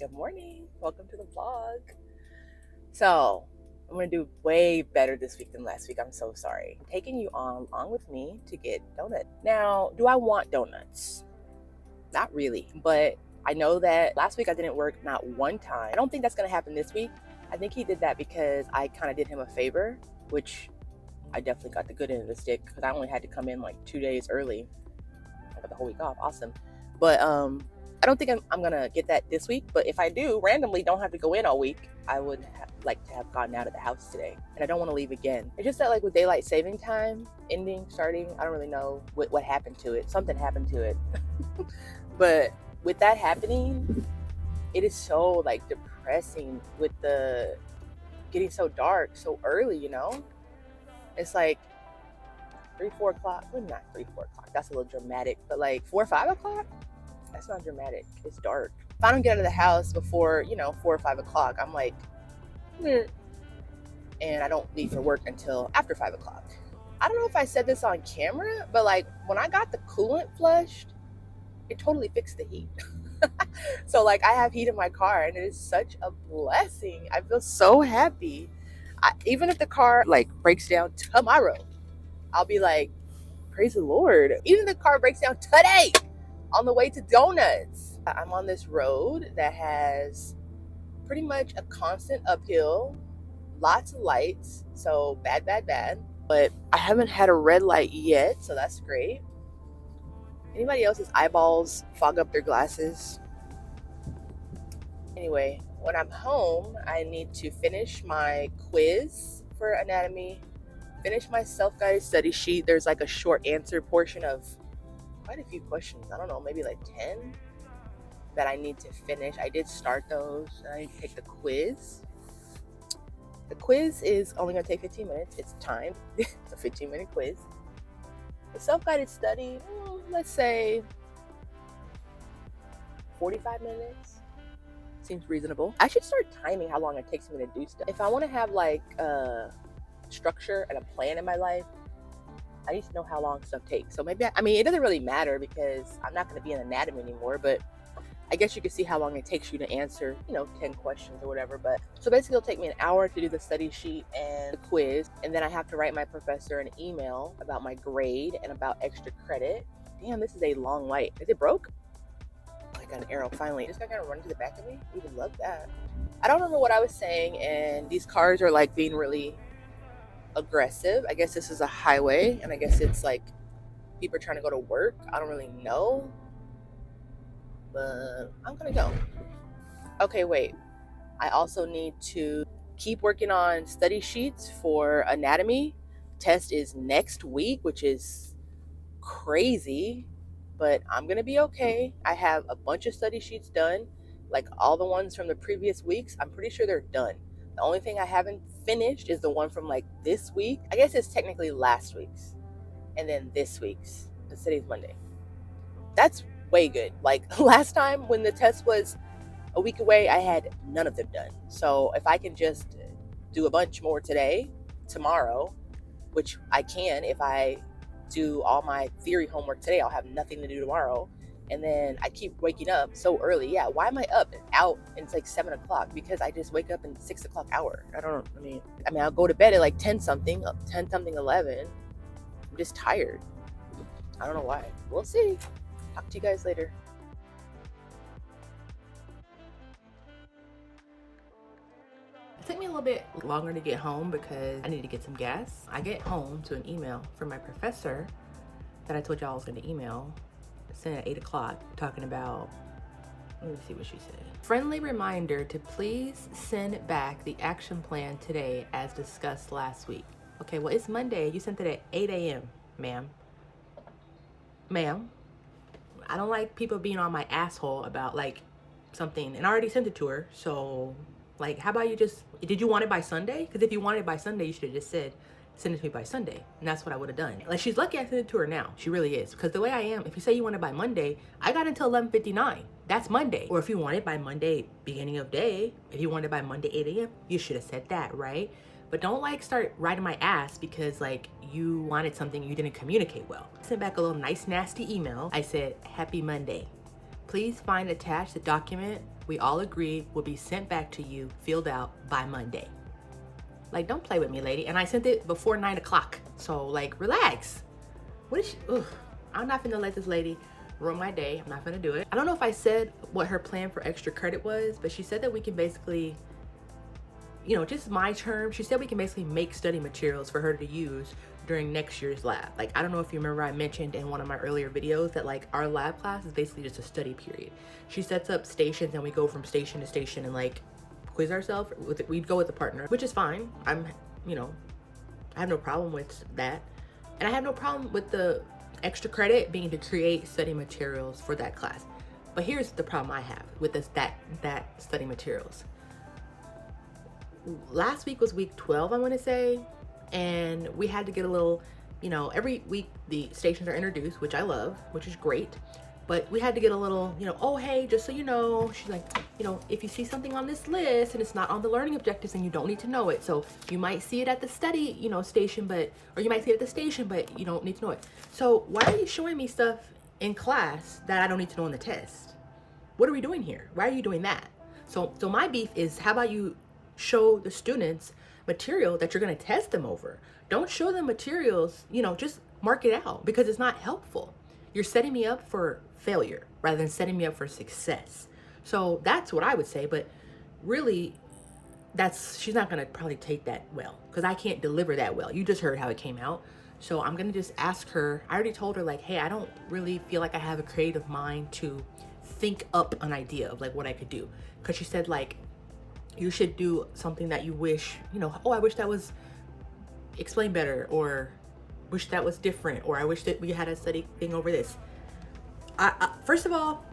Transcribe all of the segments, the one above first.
Good morning. Welcome to the vlog. So, I'm going to do way better this week than last week. I'm so sorry. I'm taking you on along with me to get donuts. Now, do I want donuts? Not really, but I know that last week I didn't work not one time. I don't think that's going to happen this week. I think he did that because I kind of did him a favor, which I definitely got the good end of the stick because I only had to come in like 2 days early. I got the whole week off. Awesome. But I don't think I'm gonna get that this week, but if I do randomly don't have to go in all week, I would like to have gotten out of the house today, and I don't want to leave again. It's just that like with daylight saving time starting, I don't really know what happened to it. Something happened to it. But with that happening, it is so like depressing with the getting so dark so early, it's like 3-4 o'clock. Well, not 3-4 o'clock, that's a little dramatic, but like 4-5 o'clock, that's not dramatic. It's dark. If I don't get out of the house before 4 or 5 o'clock, I'm like, and I don't leave for work until after 5 o'clock. I don't know if I said this on camera, but like when I got the coolant flushed, it totally fixed the heat. So like I have heat in my car, and it is such a blessing. I feel so happy. Even if the car like breaks down tomorrow, I'll be like, praise the Lord. Even if the car breaks down today, on the way to donuts. I'm on this road that has pretty much a constant uphill, lots of lights, so bad. But I haven't had a red light yet, so that's great. Anybody else's eyeballs fog up their glasses? Anyway, when I'm home, I need to finish my quiz for anatomy, finish my self-guided study sheet. There's like a short answer portion of quite a few questions. I don't know, maybe like 10 that I need to finish. I did start those. I need to take the quiz. The quiz is only going to take 15 minutes. It's timed. It's a 15-minute quiz. The self-guided study, let's say 45 minutes. Seems reasonable. I should start timing how long it takes me to do stuff. If I want to have like a structure and a plan in my life, I need to know how long stuff takes. So maybe, it doesn't really matter because I'm not going to be in anatomy anymore, but I guess you can see how long it takes you to answer, 10 questions or whatever. But so basically it'll take me an hour to do the study sheet and the quiz. And then I have to write my professor an email about my grade and about extra credit. Damn, this is a long light. Is it broke? Oh, I got an arrow finally. This guy got to run to the back of me. We would love that. I don't remember what I was saying, and these cars are like being really aggressive. I guess this is a highway, and I guess it's like people are trying to go to work. I don't really know, but I'm gonna go. Okay, wait. I also need to keep working on study sheets for anatomy. Test is next week, which is crazy, but I'm gonna be okay. I have a bunch of study sheets done, like all the ones from the previous weeks. I'm pretty sure they're done. The only thing I haven't finished is the one from like this week. I guess it's technically last week's, and then this week's. Today's Monday. That's way good. Like last time when the test was a week away, I had none of them done. So if I can just do a bunch more tomorrow, which I can, if I do all my theory homework today, I'll have nothing to do tomorrow. And then I keep waking up so early. Yeah, why am I up and out? And it's like 7 o'clock because I just wake up in 6 o'clock hour. I'll go to bed at like 10 something, 11. I'm just tired. I don't know why. We'll see. Talk to you guys later. It took me a little bit longer to get home because I need to get some gas. I get home to an email from my professor that I told y'all I was going to email. Sent at 8 o'clock talking about, let me see what she said. Friendly reminder to please send back the action plan today as discussed last week. Okay, well, it's Monday. You sent it at 8 a.m., ma'am. I don't like people being on my asshole about like something, and I already sent it to her. So like, how about did you want it by Sunday? Because if you wanted it by Sunday, you should have just said, send it to me by Sunday. And that's what I would have done. Like, she's lucky I sent it to her now. She really is. Because the way I am, if you say you want it by Monday, I got until 11:59. That's Monday. Or if you want it by Monday, beginning of day, if you want it by Monday, 8 a.m., you should have said that, right? But don't like start riding my ass because like you wanted something you didn't communicate well. I sent back a little nice nasty email. I said, happy Monday. Please find attached the document we all agreed will be sent back to you, filled out by Monday. Like, don't play with me, lady. And I sent it before 9 o'clock. So, like, relax. What is she? Ugh. I'm not gonna let this lady ruin my day. I'm not gonna do it. I don't know if I said what her plan for extra credit was, but she said that we can basically, you know, just my term, she said we can basically make study materials for her to use during next year's lab. Like, I don't know if you remember, I mentioned in one of my earlier videos that like our lab class is basically just a study period. She sets up stations and we go from station to station and like quiz ourselves. We'd go with a partner, which is fine. You know, I have no problem with that. And I have no problem with the extra credit being to create study materials for that class. But here's the problem I have with this, that study materials. Last week was week 12, I want to say, and we had to get a little, you know, every week the stations are introduced, which I love, which is great. But we had to get a little, you know, oh, hey, just so you know, she's like, you know, if you see something on this list and it's not on the learning objectives, then you don't need to know it. So you might see it at the study, you know, station, or you might see it at the station, but you don't need to know it. So why are you showing me stuff in class that I don't need to know in the test? What are we doing here? Why are you doing that? So my beef is, how about you show the students material that you're going to test them over? Don't show them materials, you know, just mark it out, because it's not helpful. You're setting me up for failure rather than setting me up for success. So that's what I would say. But really, she's not going to probably take that well, because I can't deliver that well. You just heard how it came out. So I'm going to just ask her. I already told her, like, hey, I don't really feel like I have a creative mind to think up an idea of like what I could do. Because she said, like, you should do something that you wish, you know, oh, I wish that was explained better, or wish that was different, or I wish that we had a study thing over this. First of all,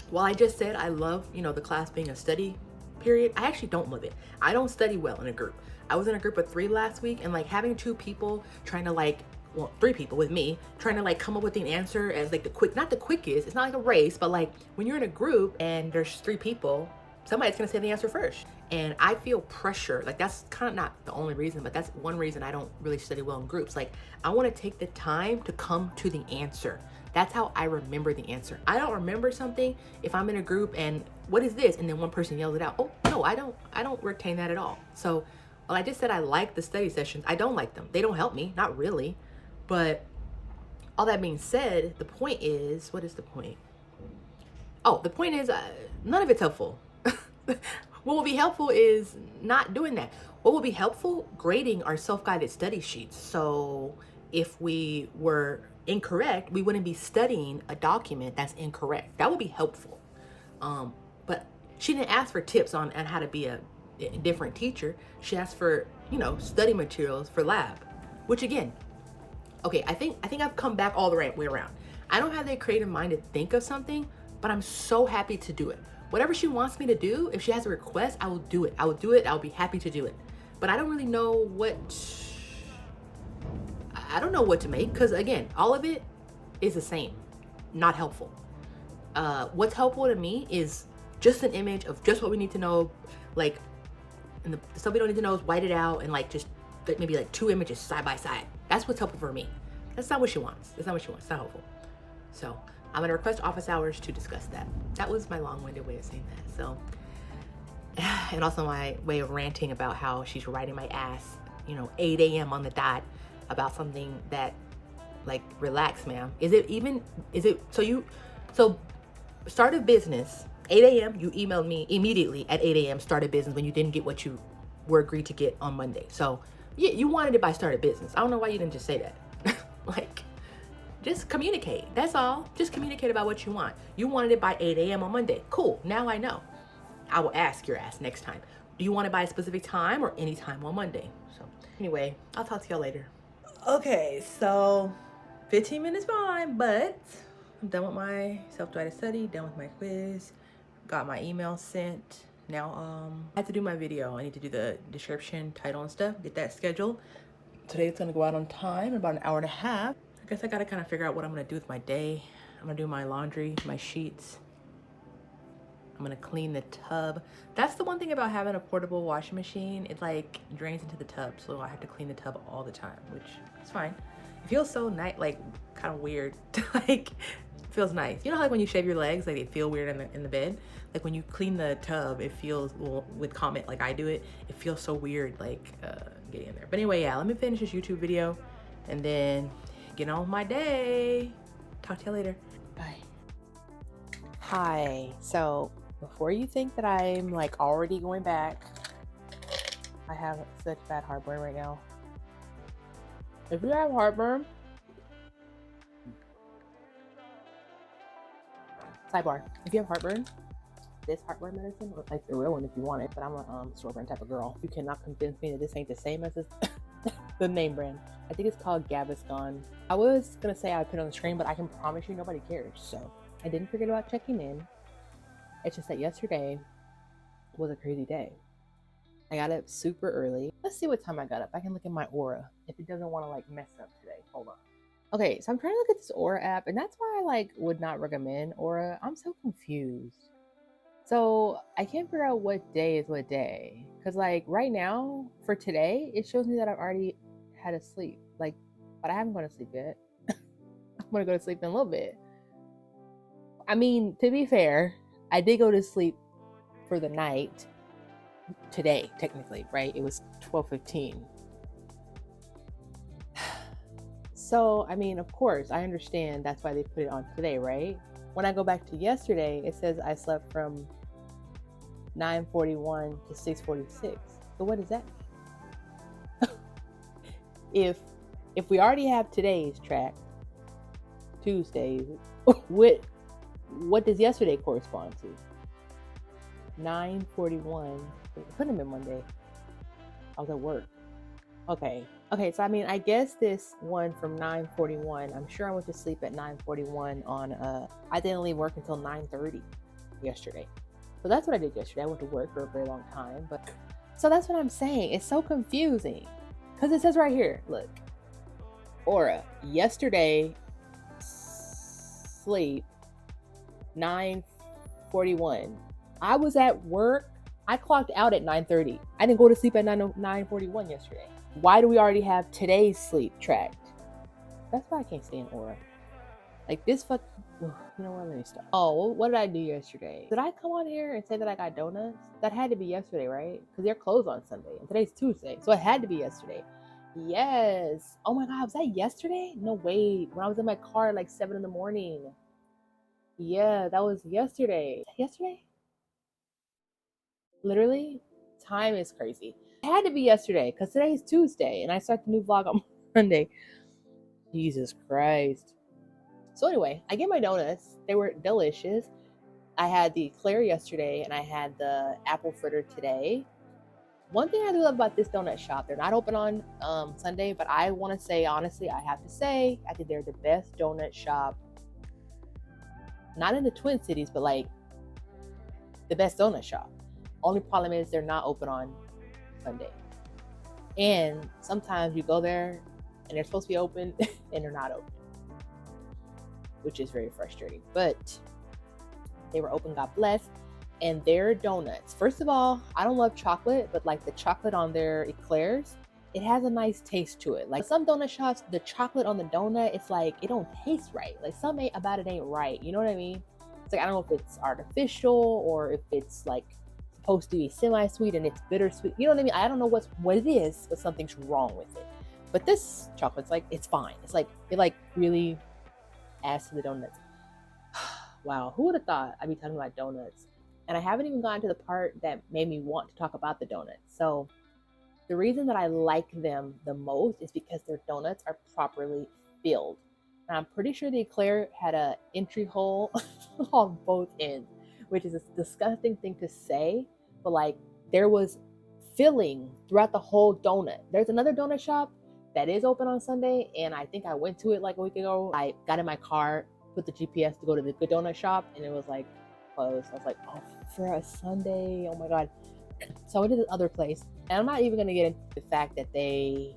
while I just said I love, you know, the class being a study period, I actually don't love it. I don't study well in a group. I was in a group of 3 last week, and like having 2 people trying to like, well, 3 people with me trying to like come up with an answer as like not the quickest, it's not like a race, but like when you're in a group and there's 3 people, somebody's gonna say the answer first. And I feel pressure. Like, that's kind of not the only reason, but that's one reason I don't really study well in groups. Like, I want to take the time to come to the answer. That's how I remember the answer. I don't remember something if I'm in a group and what is this? And then one person yells it out. Oh, no, I don't retain that at all. So, well, I just said I like the study sessions. I don't like them. They don't help me, not really. But all that being said, the point is, what is the point? Oh, the point is none of it's helpful. What will be helpful is not doing that. What will be helpful? Grading our self-guided study sheets. So if we were incorrect, we wouldn't be studying a document that's incorrect. That would be helpful. But she didn't ask for tips on how to be a different teacher. She asked for, you know, study materials for lab, which again, okay, I think I've come back all the way around. I don't have that creative mind to think of something, but I'm so happy to do it. Whatever she wants me to do, if she has a request, I will do it. I will do it. I'll be happy to do it. But I don't really know I don't know what to make, because again, all of it is the same, not helpful. What's helpful to me is just an image of just what we need to know, like, and the stuff we don't need to know is white it out and like just maybe like 2 images side by side. That's what's helpful for me. That's not what she wants. That's not what she wants. It's not helpful. So I'm gonna request office hours to discuss that. That was my long-winded way of saying that. So, and also my way of ranting about how she's riding my ass, you know, 8 a.m. on the dot about something that, like, relax, ma'am. So start a business, 8 a.m., you emailed me immediately at 8 a.m., start a business when you didn't get what you were agreed to get on Monday. So yeah, you wanted it by start a business. I don't know why you didn't just say that. Like, just communicate. That's all. Just communicate about what you want. You wanted it by 8 a.m. on Monday. Cool. Now I know. I will ask your ass next time. Do you want it by a specific time or any time on Monday? So anyway, I'll talk to y'all later. Okay, so 15 minutes fine, but I'm done with my self-guided study, done with my quiz, got my email sent. Now I have to do my video. I need to do the description, title and stuff, get that scheduled. Today it's gonna go out on time, in about an hour and a half. I guess I gotta kind of figure out what I'm gonna do with my day. I'm gonna do my laundry, my sheets. I'm gonna clean the tub. That's the one thing about having a portable washing machine. It like drains into the tub, so I have to clean the tub all the time, which is fine. It feels so nice, like kind of weird to like Feels nice. You know how like when you shave your legs, like they feel weird in the bed? Like when you clean the tub, it feels, well, with Comet, like I do it feels so weird, like getting in there. But anyway, yeah, let me finish this YouTube video and then get on with my day. Talk to you later. Bye. Hi. So before you think that I'm like already going back, I have such bad heartburn right now. If you have heartburn, sidebar, if you have heartburn, this heartburn medicine, or like the real one if you want it, but I'm a store brand type of girl. You cannot convince me that this ain't the same as this, the name brand. I think it's called Gaviscon. I was gonna say I put it on the screen, but I can promise you nobody cares. So I didn't forget about checking in. It's just that yesterday was a crazy day. I got up super early. Let's see what time I got up. I can look at my Aura if it doesn't want to like mess up today. Hold on. Okay, so I'm trying to look at this Aura app, and that's why I like would not recommend Aura. I'm so confused. So I can't figure out what day is what day. Cause like right now for today, it shows me that I've already had a sleep. Like, but I haven't gone to sleep yet. I'm gonna go to sleep in a little bit. I mean, to be fair, I did go to sleep for the night today, technically, right? It was 12:15. So, I mean, of course, I understand that's why they put it on today, right? When I go back to yesterday, it says I slept from 9:41 to 6:46. So what does that mean? If we already have today's track, Tuesdays, what does yesterday correspond to? 9:41. It couldn't have been Monday. I was at work. Okay, so I mean, I guess this one from 9:41, I'm sure I went to sleep at 9:41 on I didn't leave work until 9:30 yesterday. So that's what I did yesterday. I went to work for a very long time, but so that's what I'm saying. It's so confusing because it says right here, look, Aura, yesterday sleep 9:41. I was at work. I clocked out at 9:30. I didn't go to sleep at 9:41 yesterday. Why do we already have today's sleep tracked? That's why I can't stand Aura. Like this you know what, let me stop. Oh, what did I do yesterday? Did I come on here and say that I got donuts? That had to be yesterday, right? Because they're closed on Sunday and today's Tuesday. So it had to be yesterday. Yes. Oh my God, was that yesterday? No, wait. When I was in my car at like 7 in the morning. Yeah, that was yesterday. Yesterday? Literally, time is crazy. It had to be yesterday because today's Tuesday and I start the new vlog on Monday. Jesus Christ. So anyway, I get my donuts. They were delicious. I had the eclair yesterday and I had the apple fritter today. One thing I do love about this donut shop, they're not open on Sunday, but I want to say, honestly, I have to say, I think they're the best donut shop. Not in the Twin Cities, but like the best donut shop. Only problem is they're not open on Sunday. And sometimes you go there and they're supposed to be open and they're not open, which is very frustrating. But they were open, God bless. And their donuts, first of all, I don't love chocolate, but like the chocolate on their eclairs, it has a nice taste to it. Like some donut shops, the chocolate on the donut, it's like it don't taste right. Like something about it ain't right. You know what I mean? It's like I don't know if it's artificial or if it's like supposed to be semi-sweet and it's bittersweet. You know what I mean? I don't know what it is, but something's wrong with it. But this chocolate's like, it's fine. It's like, it like really adds to the donuts. Wow, who would have thought I'd be talking about donuts? And I haven't even gotten to the part that made me want to talk about the donuts. So the reason that I like them the most is because their donuts are properly filled. And I'm pretty sure the eclair had an entry hole on both ends, which is a disgusting thing to say, but like there was filling throughout the whole donut. There's another donut shop that is open on Sunday, and I think I went to it like a week ago. I got in my car, put the GPS to go to the good donut shop, and it was like closed. I was like, oh, for a Sunday, oh my God. So I went to the other place, and I'm not even gonna get into the fact that the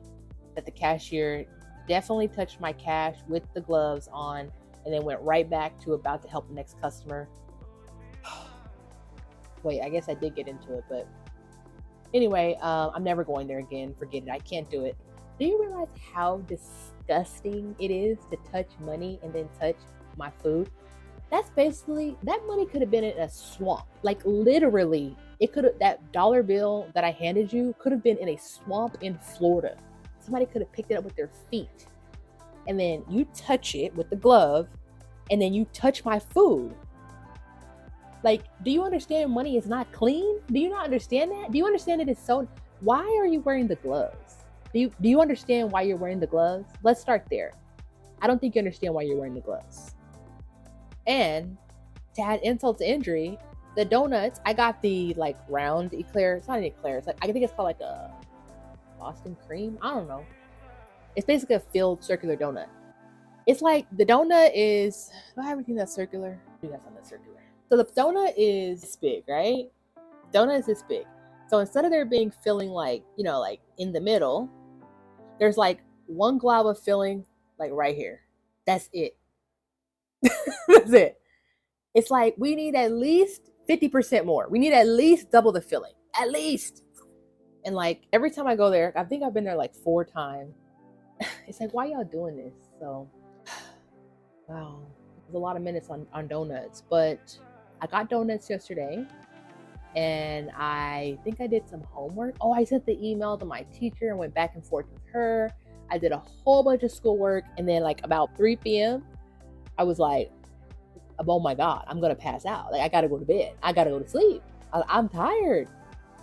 cashier definitely touched my cash with the gloves on and then went right back to about to help the next customer. Wait, I guess I did get into it, but anyway, I'm never going there again. Forget it. I can't do it. Do you realize how disgusting it is to touch money and then touch my food? That's basically, that money could have been in a swamp. Like literally, it could have, that dollar bill that I handed you could have been in a swamp in Florida. Somebody could have picked it up with their feet. And then you touch it with the glove, and then you touch my food. Like, do you understand money is not clean? Do you not understand that? Do you understand it is so, why are you wearing the gloves? Do you understand why you're wearing the gloves? Let's start there. I don't think you understand why you're wearing the gloves. And to add insult to injury, the donuts, I got the like round eclair. It's not an eclair. It's like, I think it's called like a Boston cream. I don't know. It's basically a filled circular donut. It's like the donut is, do I have anything that's circular? Do that's on that circular. So the donut is this big, right? Donut is this big. So instead of there being filling like, you know, like in the middle, there's like one glob of filling like right here. That's it. That's it. It's like we need at least 50% more. We need at least double the filling. At least. And like every time I go there, I think I've been there like 4 times. It's like, why y'all doing this? So, wow. There's a lot of minutes on donuts. But I got donuts yesterday. And I think I did some homework. Oh, I sent the email to my teacher and went back and forth with her. I did a whole bunch of schoolwork. And then like about 3 p.m., I was like, oh my God, I'm going to pass out. Like, I got to go to bed. I got to go to sleep. I'm tired.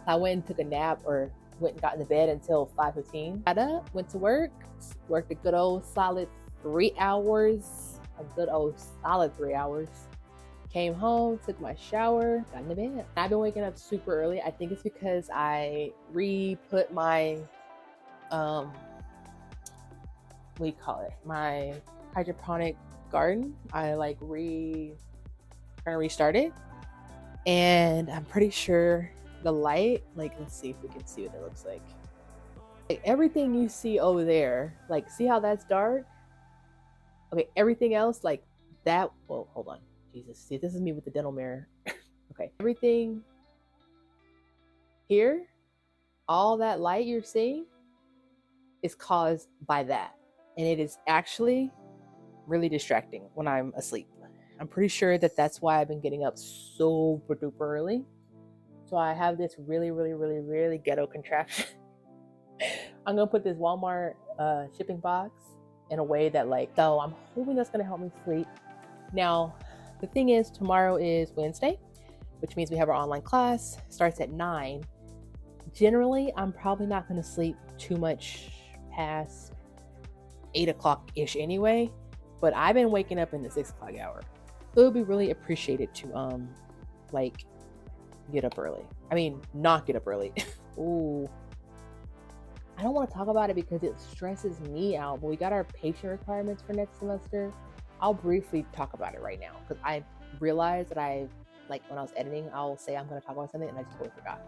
I went and took a nap, or went and got into bed until 5:15. Got up, went to work, worked a good old solid 3 hours. A good old solid 3 hours. Came home, took my shower, got into bed. I've been waking up super early. I think it's because I re-put my, what do you call it? My hydroponic garden. I like trying to restart it. And I'm pretty sure the light, like, let's see if we can see what it looks like. Like everything you see over there, like, see how that's dark? Okay, everything else, like that, well, hold on. Jesus, see, this is me with the dental mirror. Okay, everything here, all that light you're seeing is caused by that. And it is actually really distracting when I'm asleep. I'm pretty sure that that's why I've been getting up super duper early. So I have this really ghetto contraption. I'm gonna put this Walmart shipping box in a way that, like, so I'm hoping that's gonna help me sleep. Now, the thing is, tomorrow is Wednesday, which means we have our online class. Starts at 9. Generally, I'm probably not gonna sleep too much past 8 o'clock-ish anyway, but I've been waking up in the 6 o'clock hour. So it would be really appreciated to like get up early. I mean, not get up early. Ooh. I don't want to talk about it because it stresses me out, but we got our patient requirements for next semester. I'll briefly talk about it right now because I realized that like when I was editing, I'll say I'm going to talk about something and I just totally forgot.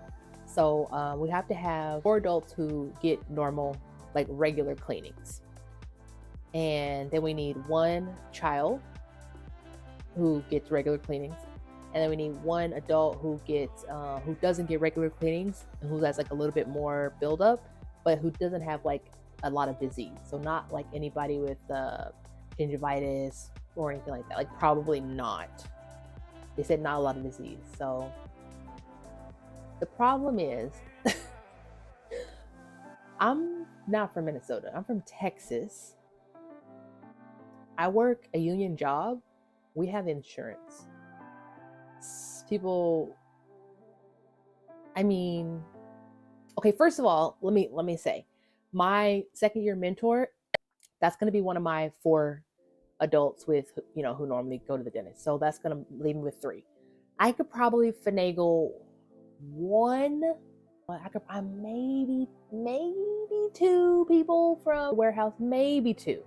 So we have to have 4 adults who get normal, like regular cleanings. And then we need 1 child who gets regular cleanings. And then we need 1 adult who gets, who doesn't get regular cleanings and who has like a little bit more buildup, but who doesn't have like a lot of disease. So not like anybody with gingivitis or anything like that. Like probably not. They said not a lot of disease. So the problem is, I'm not from Minnesota. I'm from Texas. I work a union job. We have insurance. People, I mean, okay, first of all, let me say, my second year mentor, that's going to be one of my 4 adults with, you know, who normally go to the dentist. So that's going to leave me with 3. I could probably finagle 1. I could maybe 2 people from the warehouse, maybe 2.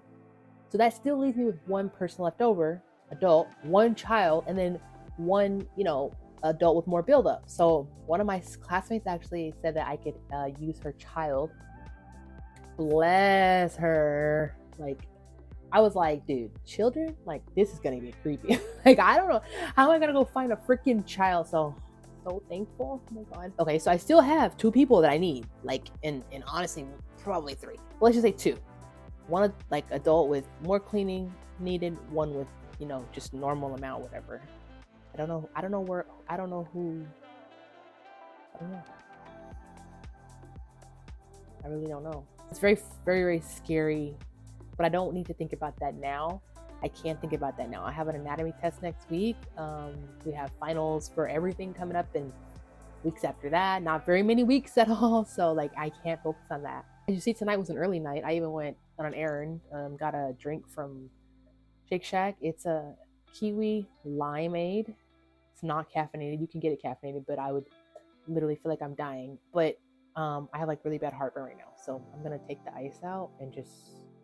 So that still leaves me with 1 person left over, adult, 1 child, and then 1, you know, adult with more buildup. So one of my classmates actually said that I could use her child. Bless her. Like, I was like, dude, children? Like, this is gonna be creepy. Like, I don't know. How am I gonna go find a freaking child? So thankful. Oh my God. Okay, so I still have 2 people that I need. Like, and honestly, probably 3. Well, let's just say 2. 1 like adult with more cleaning needed, 1 with you know, just normal amount, whatever. I don't know who, I don't know. I really don't know. It's very, very, very scary, but I don't need to think about that now. I can't think about that now. I have an anatomy test next week. We have finals for everything coming up in weeks after that. Not very many weeks at all. So like, I can't focus on that. As you see, tonight was an early night. I even went on an errand, got a drink from Shake Shack. It's a kiwi limeade. It's not caffeinated. You can get it caffeinated, but I would literally feel like I'm dying. But I have like really bad heartburn right now. So I'm going to take the ice out and just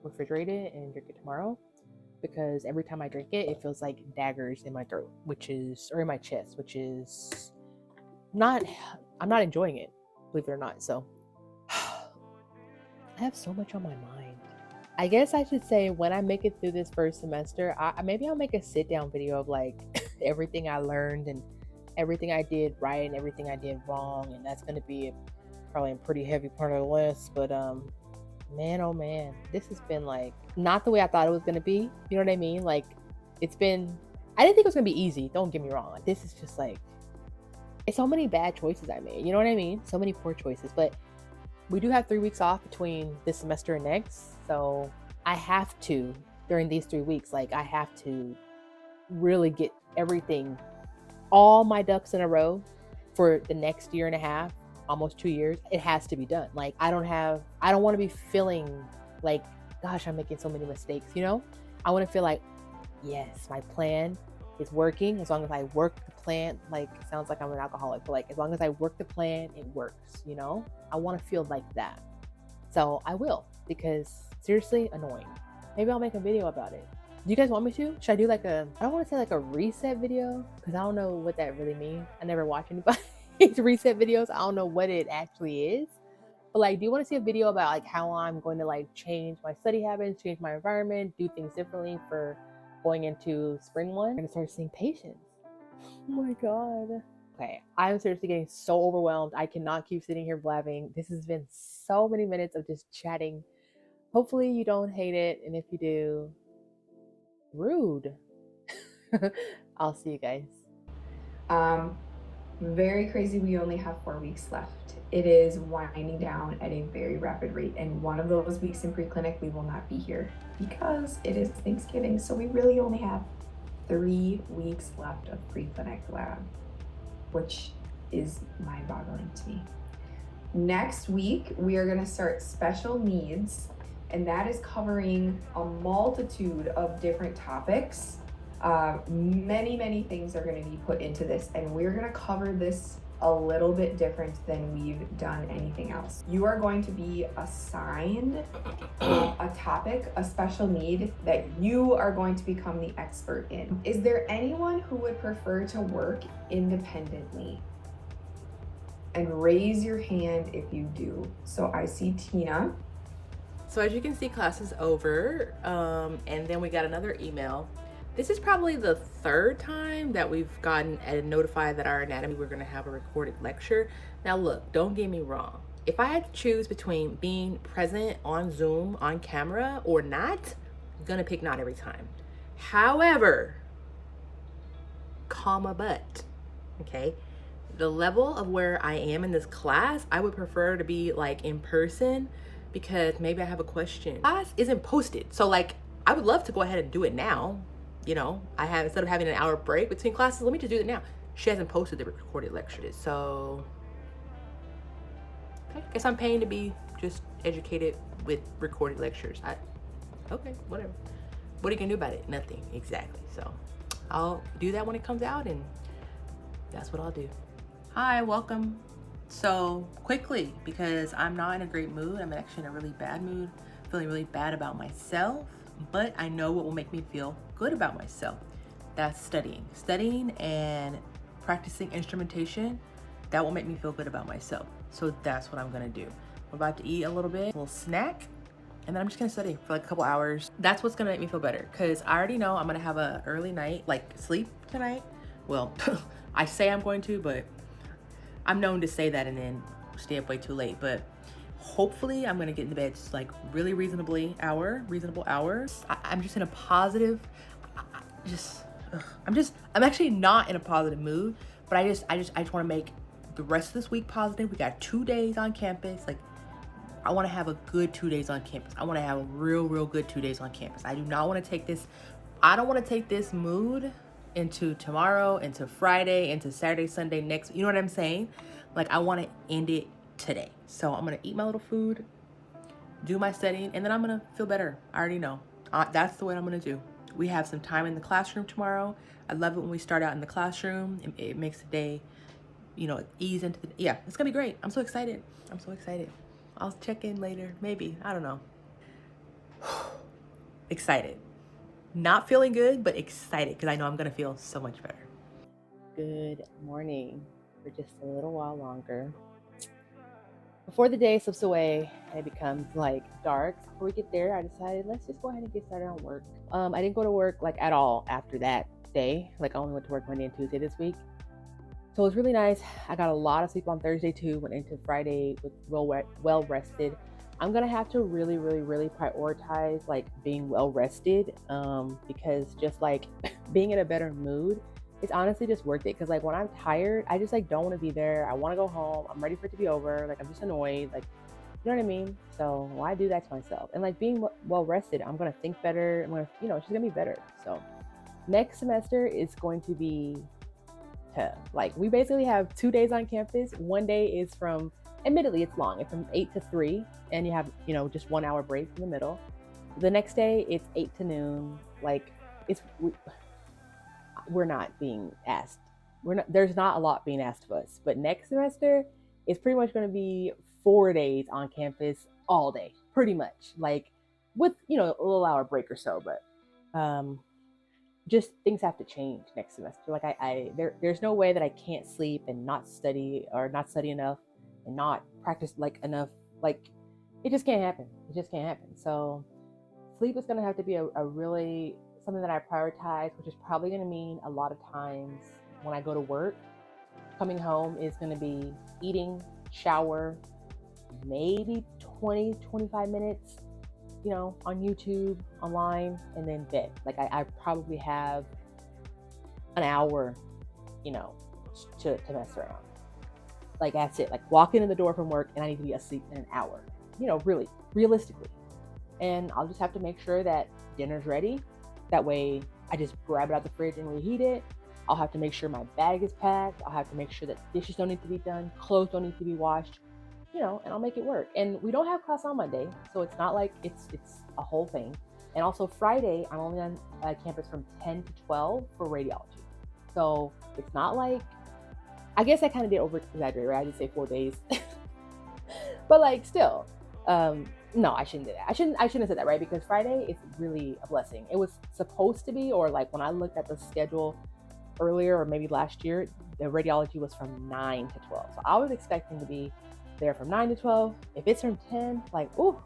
refrigerate it and drink it tomorrow. Because every time I drink it, it feels like daggers in my throat, or in my chest, which is I'm not enjoying it, believe it or not. So I have so much on my mind. I guess I should say when I make it through this first semester, maybe I'll make a sit down video of like everything I learned and everything I did right and everything I did wrong. And that's going to be probably a pretty heavy part of the list. But man, oh man, this has been like not the way I thought it was going to be. You know what I mean? Like I didn't think it was going to be easy. Don't get me wrong. Like, this is just like, it's so many bad choices I made. You know what I mean? So many poor choices. But we do have 3 weeks off between this semester and next. So I have to, during these 3 weeks, like I have to really get everything, all my ducks in a row for the next year and a half, almost 2 years. It has to be done. Like I don't want to be feeling like, gosh, I'm making so many mistakes, you know? I want to feel like, yes, my plan is working. As long as I work the plan, like it sounds like I'm an alcoholic, but like as long as I work the plan, it works, you know? I want to feel like that. So I will, because seriously, annoying. Maybe I'll make a video about it. Do you guys want me to? Should I do like I don't want to say like a reset video, because I don't know what that really means. I never watch anybody's reset videos. I don't know what it actually is. But like, do you want to see a video about like how I'm going to like change my study habits, change my environment, do things differently for going into spring one? I'm going to start seeing patients. Oh my God. Okay, I'm seriously getting so overwhelmed. I cannot keep sitting here blabbing. This has been so many minutes of just chatting. Hopefully you don't hate it. And if you do, rude. I'll see you guys. Very crazy. We only have 4 weeks left. It is winding down at a very rapid rate. And one of those weeks in pre-clinic, we will not be here because it is Thanksgiving. So we really only have 3 weeks left of pre-clinic lab, which is mind-boggling to me. Next week, we are going to start special needs, and that is covering a multitude of different topics. Many things are going to be put into this, and we're going to cover this a little bit different than we've done anything else. You are going to be assigned a topic, a special need that you are going to become the expert in. Is there anyone who would prefer to work independently? And raise your hand if you do. So I see Tina. So as you can see, class is over, and then we got another email. This is probably the 3rd time that we've gotten notified that our anatomy, we're gonna have a recorded lecture. Now look, don't get me wrong. If I had to choose between being present on Zoom, on camera, or not, I'm gonna pick not every time. However, but, okay? The level of where I am in this class, I would prefer to be like in person, because maybe I have a question. Class isn't posted. So like, I would love to go ahead and do it now. You know, instead of having an hour break between classes, let me just do it now. She hasn't posted the recorded lectures. So, okay, guess I'm paying to be just educated with recorded lectures. Okay, whatever. What are you gonna do about it? Nothing, exactly. So I'll do that when it comes out, and that's what I'll do. Hi, welcome. So quickly, because I'm not in a great mood, I'm actually in a really bad mood, feeling really bad about myself, but I know what will make me feel good about myself. That's studying and practicing instrumentation. That will make me feel good about myself. So that's what I'm gonna do. I'm about to eat a little little snack, and then I'm just gonna study for like a couple hours. That's what's gonna make me feel better, because I already know I'm gonna have a early night, like sleep tonight. Well, I say I'm going to, but I'm known to say that and then stay up way too late. But hopefully I'm gonna get into bed like really reasonable hours. I'm just in a positive, just, I'm actually not in a positive mood, but I just want to make the rest of this week positive. We got 2 days on campus. Like, I want to have a good 2 days on campus. I want to have a real good 2 days on campus. I do not want to take this, I don't want to take this mood into tomorrow, into Friday, into Saturday, Sunday, next, you know what I'm saying? Like, I want to end it today. So I'm going to eat my little food, do my studying, and then I'm going to feel better. I already know. That's the way I'm going to do. We have some time in the classroom tomorrow. I love it when we start out in the classroom. It makes the day, you know, ease into the, yeah, it's going to be great. I'm so excited. I'm so excited. I'll check in later. Maybe. I don't know. Excited. Not feeling good, but excited because I know I'm going to feel so much better. Good morning for just a little while longer. Before the day slips away and it becomes like dark, before we get there, I decided let's just go ahead and get started on work. I didn't go to work like at all after that day. Like I only went to work Monday and Tuesday this week. So it was really nice. I got a lot of sleep on Thursday too, went into Friday with well rested. I'm gonna have to really prioritize like being well rested because just like being in a better mood, it's honestly just worth it. Because like when I'm tired, I just like don't want to be there. I want to go home. I'm ready for it to be over. Like I'm just annoyed. Like you know what I mean? So why do that to myself? And like being well rested, I'm gonna think better. I'm gonna, you know, it's just gonna be better. So next semester is going to be tough. Like we basically have 2 days on campus. One day is from, admittedly it's long. It's from 8 to 3 and you have, you know, just 1 hour break in the middle. The next day it's 8 to noon. Like it's we're not being asked. There's not a lot being asked of us. But next semester it's pretty much going to be 4 days on campus all day, pretty much. Like with, you know, a little hour break or so, but just things have to change next semester. Like there's no way that I can't sleep and not study or not study enough and not practice like enough. Like it just can't happen. It just can't happen. So sleep is going to have to be a really something that I prioritize, which is probably going to mean a lot of times when I go to work, coming home is going to be eating, shower, maybe 20-25 minutes, you know, on YouTube, online, and then bed. Like I probably have an hour, you know, to mess around. Like that's it. Like walk in the door from work and I need to be asleep in an hour. You know, really, realistically. And I'll just have to make sure that dinner's ready. That way I just grab it out the fridge and reheat it. I'll have to make sure my bag is packed. I'll have to make sure that dishes don't need to be done, clothes don't need to be washed, you know, and I'll make it work. And we don't have class on Monday, so it's not like it's a whole thing. And also Friday, I'm only on campus from 10 to 12 for radiology. So it's not like, I guess I kind of did over exaggerate, right? I did say 4 days, but like still, no, I shouldn't do that. I shouldn't have said that, right? Because Friday is really a blessing. It was supposed to be, or like when I looked at the schedule earlier, or maybe last year, the radiology was from 9 to 12. So I was expecting to be there from 9 to 12. If it's from 10, like, ooh,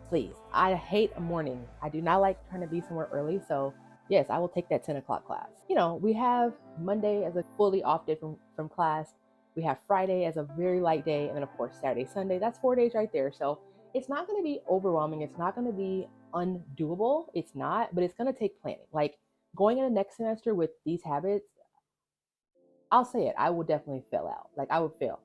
please. I hate a morning. I do not like trying to be somewhere early. So yes, I will take that 10 o'clock class. You know, we have Monday as a fully off day from class. We have Friday as a very light day. And then of course, Saturday, Sunday, that's 4 days right there. So it's not going to be overwhelming. It's not going to be undoable. It's not, but it's going to take planning. Like going into next semester with these habits, I'll say it, I will definitely fail out. Like I would fail.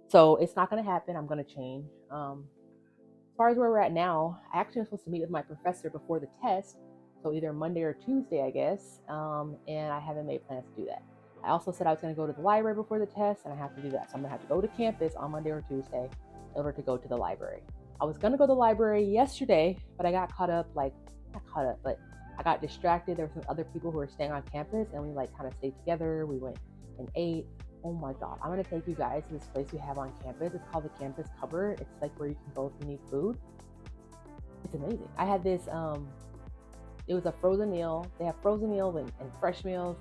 So it's not going to happen. I'm going to change. As far as where we're at now, I actually am supposed to meet with my professor before the test. So either Monday or Tuesday, I guess. And I haven't made plans to do that. I also said I was going to go to the library before the test, and I have to do that. So I'm going to have to go to campus on Monday or Tuesday in order to go to the library. I was going to go to the library yesterday, but I got but I got distracted. There were some other people who were staying on campus, and we like kind of stayed together. We went and ate. Oh my God, I'm going to take you guys to this place we have on campus. It's called the Campus Cupboard. It's like where you can go if you need food. It's amazing. I had this, it was a frozen meal. They have frozen meals and fresh meals.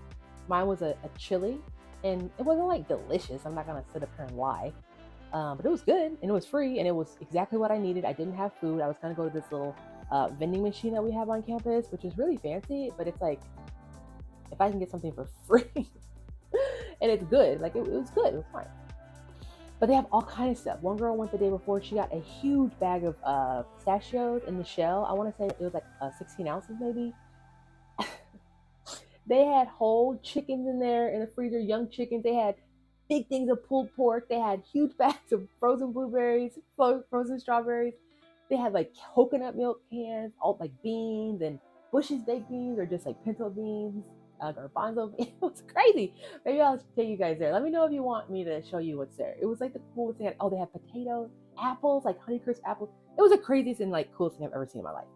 Mine was a chili, and it wasn't like delicious. I'm not going to sit up here and lie. But it was good, and it was free, and it was exactly what I needed. I didn't have food. I was going to go to this little vending machine that we have on campus, which is really fancy, but it's like, if I can get something for free, and it's good, like it was good, it was fine. But they have all kinds of stuff. One girl went the day before, she got a huge bag of pistachios in the shell. I want to say it was like 16 ounces maybe. They had whole chickens in there in the freezer, young chickens. They had big things of pulled pork. They had huge bags of frozen blueberries, frozen strawberries. They had like coconut milk cans, all like beans and Bush's baked beans or just like pinto beans, garbanzo beans. It was crazy. Maybe I'll take you guys there. Let me know if you want me to show you what's there. It was like the coolest thing. Oh, they had potatoes, apples, like Honeycrisp apples. It was the craziest and like coolest thing I've ever seen in my life.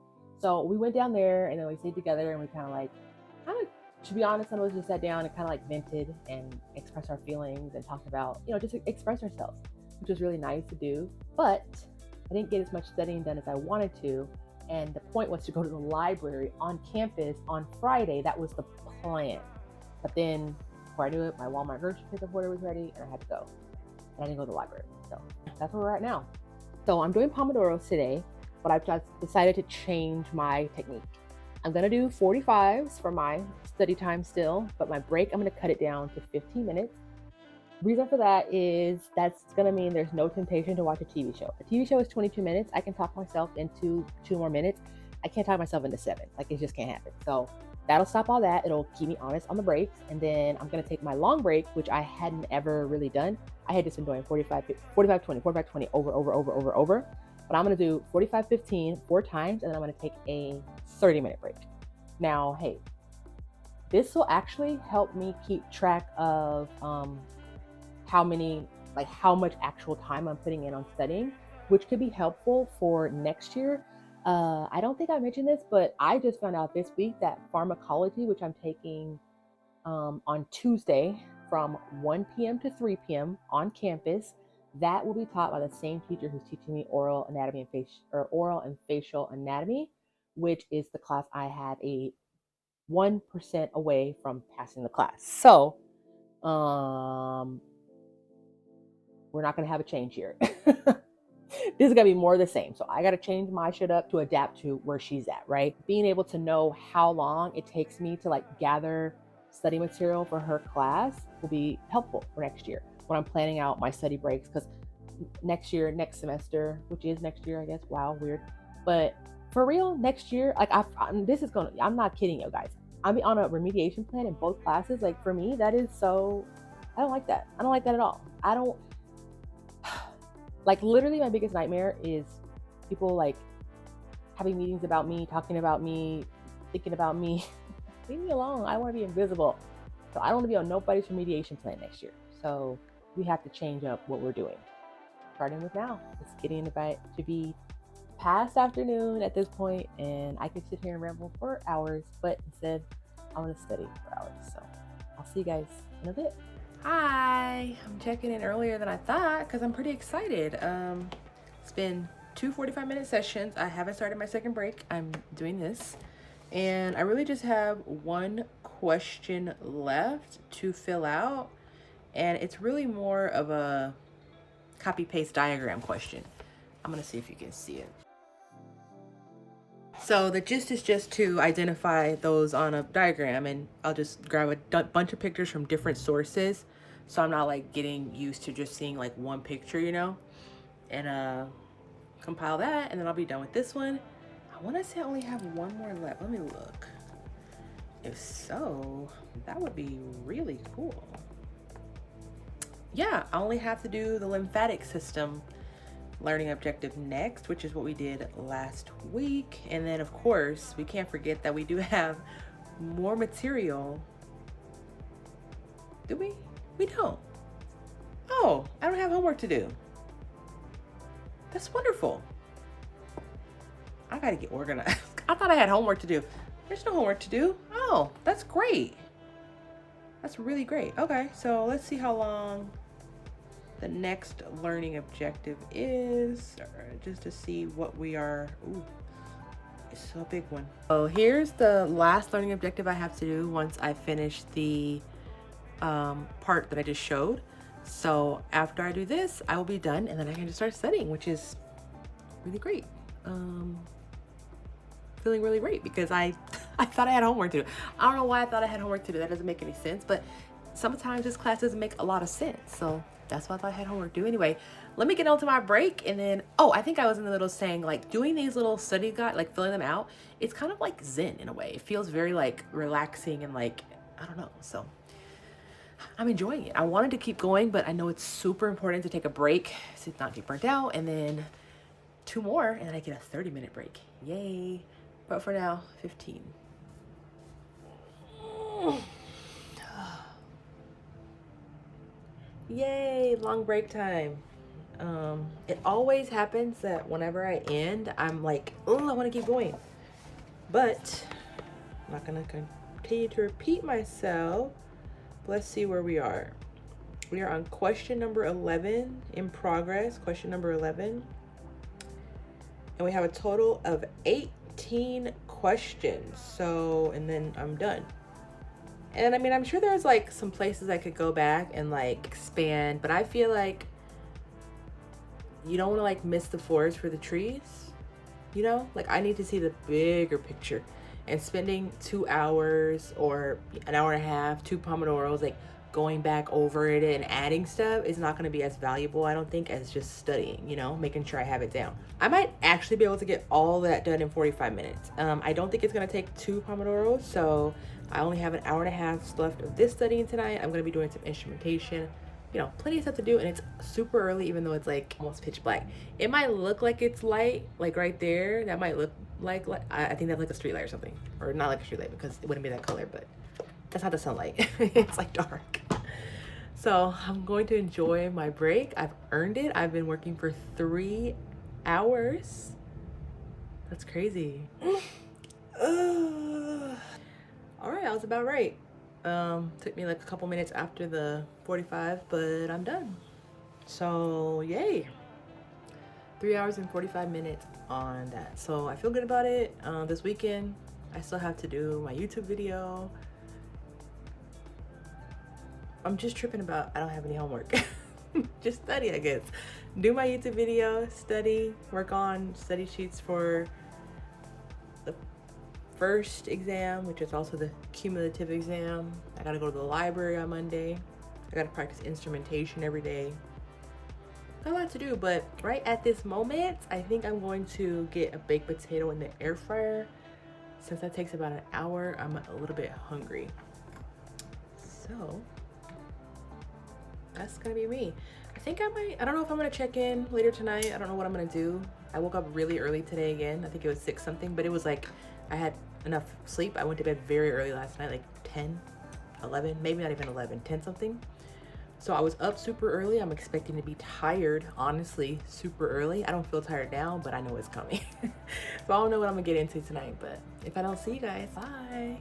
So we went down there and then we stayed together and we kind of, to be honest, some of us just sat down and kind of like vented and expressed our feelings and talked about, just express ourselves, which was really nice to do. But I didn't get as much studying done as I wanted to. And the point was to go to the library on campus on Friday. That was the plan. But then before I knew it, my Walmart grocery pickup order was ready and I had to go. And I didn't go to the library. So that's where we're at now. So I'm doing Pomodoros today, but I've just decided to change my technique. I'm gonna do 45s for my study time still, but my break, I'm gonna cut it down to 15 minutes. Reason for that is that's gonna mean there's no temptation to watch a TV show. A TV show is 22 minutes. I can talk myself into 2 more minutes. I can't talk myself into 7. Like, it just can't happen. So that'll stop all that. It'll keep me honest on the breaks. And then I'm gonna take my long break, which I hadn't ever really done. I had just been doing 45, 20 over. But I'm gonna do 45, 15, 4 times, and then I'm gonna take a 30-minute break. Now, hey, this will actually help me keep track of how much actual time I'm putting in on studying, which could be helpful for next year. I don't think I mentioned this, but I just found out this week that pharmacology, which I'm taking on Tuesday from 1 p.m. to 3 p.m. on campus, that will be taught by the same teacher who's teaching me oral and facial anatomy, which is the class I have a 1% away from passing the class. So, we're not going to have a change here. This is going to be more of the same. So I got to change my shit up to adapt to where she's at, right? Being able to know how long it takes me to like gather study material for her class will be helpful for next year when I'm planning out my study breaks. Because next semester, which is next year, I guess. Wow, weird. But for real, next year, like I'm not kidding you guys. I'm on a remediation plan in both classes. Like, for me, that is so, I don't like that. I don't like that at all. Like, literally my biggest nightmare is people like having meetings about me, talking about me, thinking about me. Leave me alone. I want to be invisible. So I don't want to be on nobody's remediation plan next year. So we have to change up what we're doing. Starting with now. It's getting about to be past afternoon at this point, and I could sit here and ramble for hours, but instead I want to study for hours. So I'll see you guys in a bit. Hi, I'm checking in earlier than I thought because I'm pretty excited. It's been 2 45-minute sessions. I haven't started my second break. I'm doing this, and I really just have one question left to fill out, and it's really more of a copy-paste diagram question. I'm gonna see if you can see it. So the gist is just to identify those on a diagram, and I'll just grab a bunch of pictures from different sources, so I'm not like getting used to just seeing like one picture, and compile that, and then I'll be done with this one. I want to say I only have one more left. Let me look. If so, that would be really cool. Yeah, I only have to do the lymphatic system learning objective next, which is what we did last week. And then of course, we can't forget that we do have more material. Do we? We don't. Oh, I don't have homework to do. That's wonderful. I gotta get organized. I thought I had homework to do. There's no homework to do. Oh, that's great. That's really great. Okay, so let's see how long the next learning objective is, just to see what we are. Ooh, it's a big one. So here's the last learning objective I have to do once I finish the part that I just showed. So after I do this, I will be done, and then I can just start studying, which is really great. Feeling really great because I thought I had homework to do. I don't know why I thought I had homework to do. That doesn't make any sense, but sometimes this class doesn't make a lot of sense. So that's why I thought I had homework to do. Anyway, let me get on to my break, and then, I think I was in the middle saying, like, doing these little study guide, like filling them out, it's kind of like Zen in a way. It feels very like relaxing and like I don't know. So I'm enjoying it. I wanted to keep going, but I know it's super important to take a break to not get burnt out, and then 2 more, and then I get a 30-minute break. Yay. But for now, 15. Yay, long break time. It always happens that whenever I end, I'm like, oh, I want to keep going. But I'm not going to continue to repeat myself. Let's see where we are. We are on question number 11 in progress, question number 11. And we have a total of 18 questions. So, and then I'm done. And I mean, I'm sure there's like some places I could go back and like expand, but I feel like you don't want to like miss the forest for the trees, you know? Like I need to see the bigger picture, and spending 2 hours or an hour and a half, 2 Pomodoros, like going back over it and adding stuff is not going to be as valuable, I don't think, as just studying, you know, making sure I have it down. I might actually be able to get all that done in 45 minutes. I don't think it's going to take 2 Pomodoros, so I only have an hour and a half left of this studying tonight. I'm going to be doing some instrumentation, you know, plenty of stuff to do, and it's super early, even though it's like almost pitch black. It might look like it's light, like right there. That might look like I think that's like a street light or something, or not like a street light because it wouldn't be that color, but that's not the sunlight. It's like dark. So I'm going to enjoy my break. I've earned it. I've been working for 3 hours. That's crazy. All right, I was about right. Took me like a couple minutes after the 45, but I'm done. So yay. 3 hours and 45 minutes on that. So I feel good about it. This weekend, I still have to do my YouTube video. I'm just tripping about I don't have any homework. Just study, I guess. Do my YouTube video, study, work on study sheets for the first exam, which is also the cumulative exam. I gotta go to the library on Monday. I gotta practice instrumentation every day. Got a lot to do, but right at this moment, I think I'm going to get a baked potato in the air fryer. Since that takes about an hour, I'm a little bit hungry. So that's gonna be me. I don't know if I'm gonna check in later tonight. I don't know what I'm gonna do. I woke up really early today again. I think it was 6 something, but it was like I had enough sleep. I went to bed very early last night, like 10, 11, maybe not even 11, 10 something. So I was up super early. I'm expecting to be tired, honestly, super early. I don't feel tired now, but I know it's coming. So I don't know what I'm gonna get into tonight, but if I don't see you guys, bye.